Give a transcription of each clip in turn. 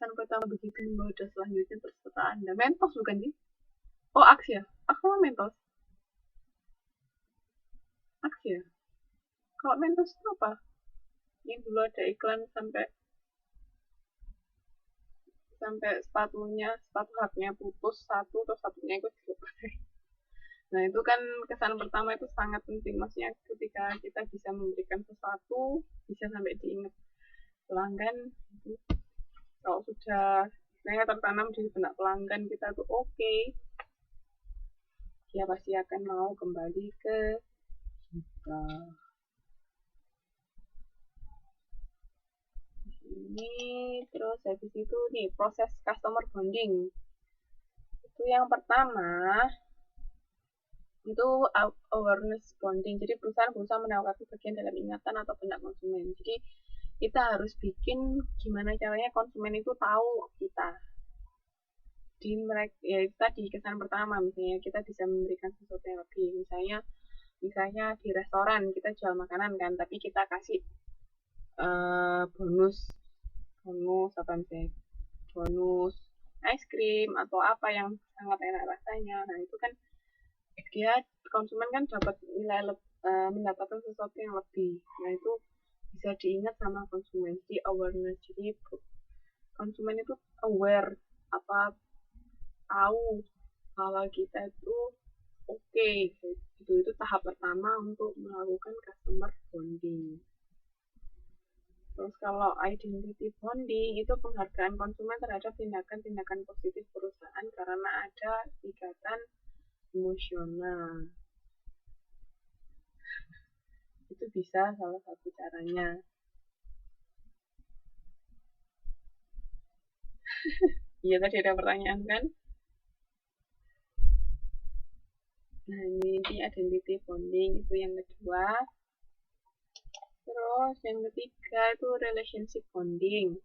kesan pertama begitu menggoda selanjutnya terserta Anda. Mentos bukan sih? Oh, Axe ya? Axe sama Mentos? Axe ya? Kalau Mentos itu apa? Ini dulu ada iklan sampai sepatu haknya putus satu, terus satunya ikut dilepas. Nah, itu kan kesan pertama itu sangat penting. Maksudnya ketika kita bisa memberikan sesuatu, bisa sampai diingat pelanggan. Itu kalau sudah saya tertanam di benak pelanggan kita tuh oke, dia pasti akan mau kembali ke kita. Ini terus habis itu nih proses customer bonding. Itu yang pertama itu awareness bonding. Jadi perusahaan berusaha menawarkan bagian dalam ingatan atau benak konsumen. Jadi kita harus bikin gimana caranya konsumen itu tahu kita. Di mereka ya tadi kesan pertama, misalnya kita bisa memberikan sesuatu yang lebih, misalnya di restoran kita jual makanan kan, tapi kita kasih bonus apa misalnya bonus es krim atau apa yang sangat enak rasanya. Nah, itu kan dia konsumen kan dapat mendapatkan sesuatu yang lebih. Nah, itu bisa diingat sama konsumen. Jadi awareness, jadi konsumen itu aware, tahu bahwa kita itu oke. Itu tahap pertama untuk melakukan customer bonding. Terus kalau identity bonding itu penghargaan konsumen terhadap tindakan-tindakan positif perusahaan karena ada ikatan emosional. Itu bisa salah satu caranya. Iya, tadi ada pertanyaan kan? Nah, ini identity bonding itu yang kedua. Terus yang ketiga itu relationship bonding.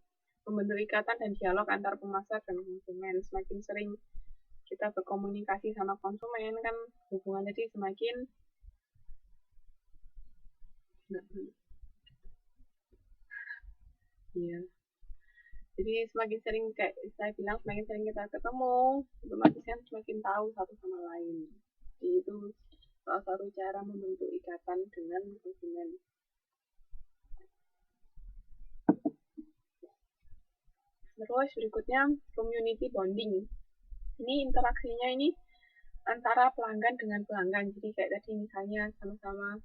Membentuk ikatan dan dialog antar pemasar dan konsumen. Semakin sering kita berkomunikasi sama konsumen kan hubungan jadi semakin iya. Jadi semakin sering kayak saya bilang, semakin sering kita ketemu, otomatis kan semakin tahu satu sama lain. Jadi itu salah satu cara membentuk ikatan dengan konsumen. Terus berikutnya community bonding. Ini interaksinya ini antara pelanggan dengan pelanggan. Jadi kayak tadi misalnya sama-sama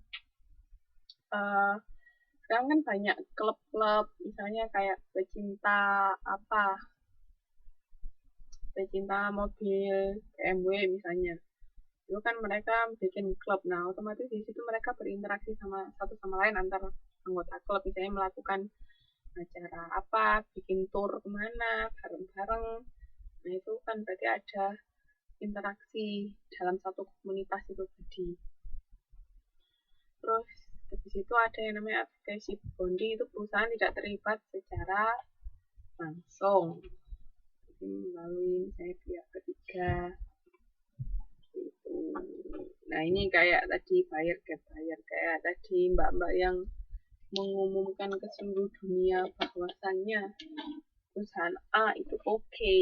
sekarang kan banyak klub-klub, misalnya kayak pecinta mobil BMW misalnya. Itu kan mereka bikin klub. Nah, otomatis di situ mereka berinteraksi sama satu sama lain antar anggota klub, misalnya melakukan acara apa, bikin tour kemana bareng-bareng. Nah, itu kan berarti ada interaksi dalam satu komunitas itu tadi. Terus di situ ada yang namanya advocacy bonding, itu perusahaan tidak terlibat secara langsung, jadi melalui misalnya pihak ketiga itu. Nah, ini kayak tadi buyer get buyer, kayak tadi mbak-mbak yang mengumumkan ke seluruh dunia bahwasannya perusahaan A itu oke.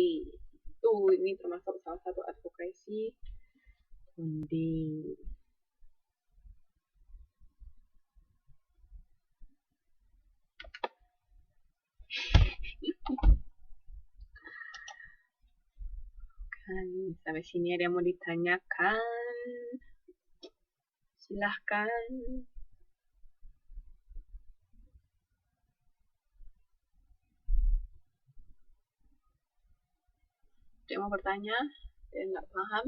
Itu ini termasuk salah satu advokasi bonding. Sampai sini ada yang mau ditanyakan? Silahkan. Ada yang mau bertanya? Ada yang nggak paham?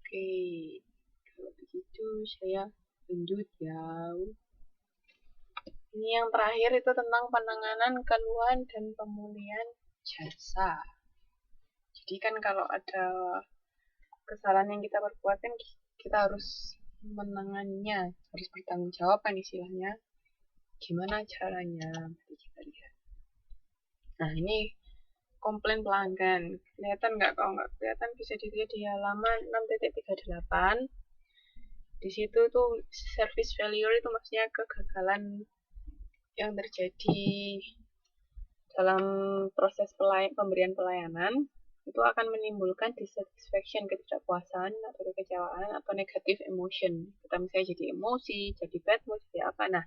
Oke, kalau begitu saya lanjut ya. Ini yang terakhir itu tentang penanganan keluhan dan pemulihan jasa. Jadi kan kalau ada kesalahan yang kita perbuat kan kita harus menanganinya, harus bertanggung jawab kan istilahnya. Gimana caranya? Mari kita lihat. Nah, ini komplain pelanggan. Kelihatan nggak? Kalau nggak kelihatan bisa dilihat di halaman 6.38. Di situ tuh service failure itu maksudnya kegagalan yang terjadi dalam proses pemberian pelayanan itu akan menimbulkan dissatisfaction, ketidakpuasan atau kekecewaan atau negative emotion. Kita misalnya jadi emosi, jadi bad mood, jadi apa. Nah,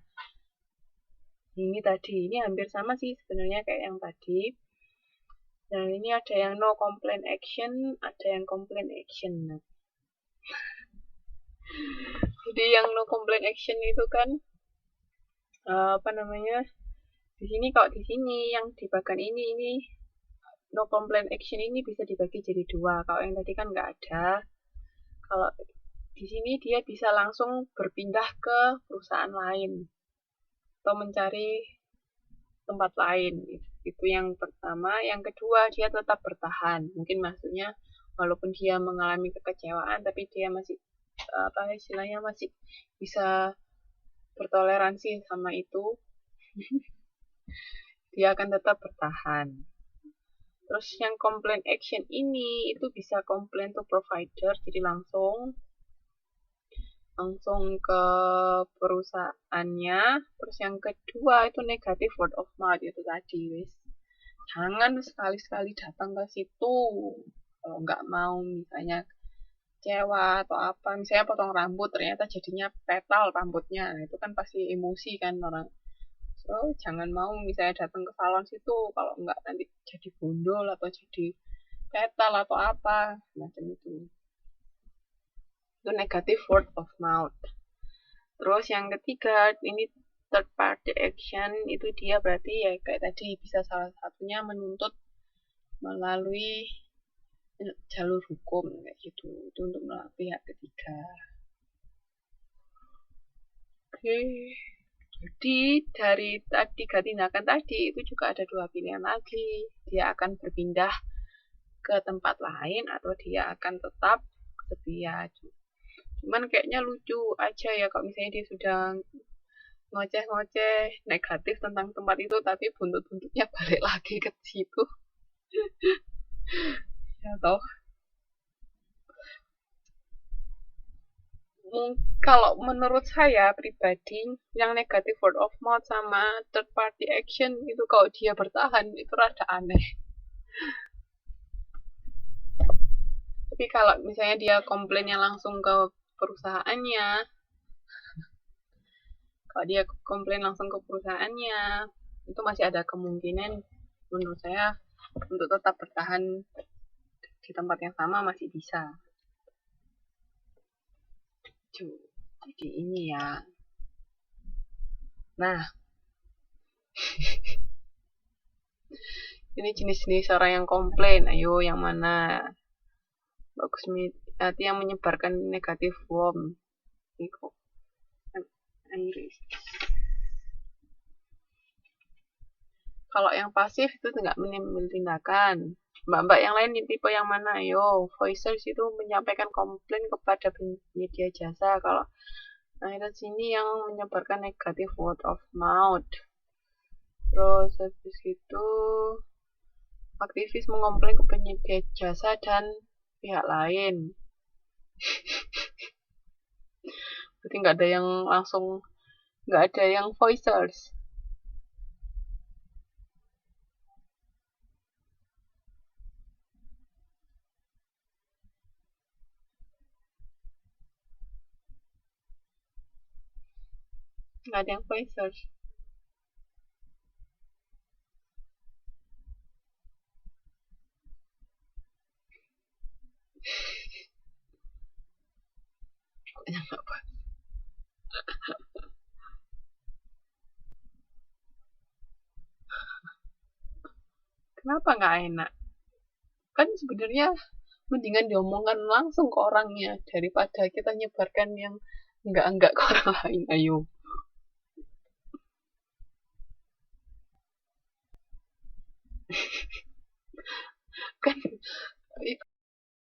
ini hampir sama sih sebenarnya kayak yang tadi. Nah, ini ada yang no complaint action, ada yang complaint action. Nah, jadi yang no complaint action itu kan di sini kalau di sini yang di bagian ini no complaint action ini bisa dibagi jadi dua. Kalau yang tadi kan nggak ada. Kalau di sini dia bisa langsung berpindah ke perusahaan lain atau mencari tempat lain. Itu yang pertama. Yang kedua, dia tetap bertahan. Mungkin maksudnya walaupun dia mengalami kekecewaan, tapi dia masih masih bisa bertoleransi sama itu. Dia akan tetap bertahan. Terus yang complaint action ini itu bisa complaint to provider, jadi langsung ke perusahaannya. Terus yang kedua itu negative word of mouth itu tadi, wis. Jangan sekali-sekali datang ke situ kalau nggak mau misalnya kecewa atau apa, misalnya potong rambut ternyata jadinya petal rambutnya, nah, itu kan pasti emosi kan orang. So jangan mau misalnya datang ke salon situ kalau nggak nanti jadi bondol atau jadi petal atau apa macam itu negative word of mouth. Terus yang ketiga ini third party action, itu dia berarti ya kayak tadi bisa salah satunya menuntut melalui jalur hukum kayak gitu, itu untuk melalui pihak ketiga. Oke, jadi dari tiga tindakan tadi itu juga ada dua pilihan lagi, dia akan berpindah ke tempat lain atau dia akan tetap setia. Cuman kayaknya lucu aja ya kalau misalnya dia sudah ngoceh-ngoceh negatif tentang tempat itu tapi buntut-buntutnya balik lagi ke situ. Ya toh. Kalau menurut saya pribadi yang negative word of mouth sama third party action itu kalau dia bertahan itu rada aneh. Tapi kalau misalnya dia komplainnya langsung ke perusahaannya, kalau dia komplain langsung ke perusahaannya, itu masih ada kemungkinan menurut saya untuk tetap bertahan di tempat yang sama masih bisa. Jadi ini ya. Nah, ini jenis-jenis orang yang komplain. Ayo yang mana? Bagus, hati yang menyebarkan negatif warm. Iris. Kalau yang pasif itu nggak menimbulkan tindakan. Mbak-mbak yang lain tipe yang mana? Ayo, voicers itu menyampaikan komplain kepada penyedia jasa. Kalau nah sini yang menyebarkan negatif word of mouth. Terus habis itu aktivis mengomplain ke penyedia jasa dan pihak lain. Berarti nggak ada yang langsung, nggak ada yang voicers. Nggak ada yang voicers. Kenapa nggak enak? Kan sebenarnya mendingan diomongkan langsung ke orangnya daripada kita nyebarkan yang enggak ke orang lain. Ayo. Kan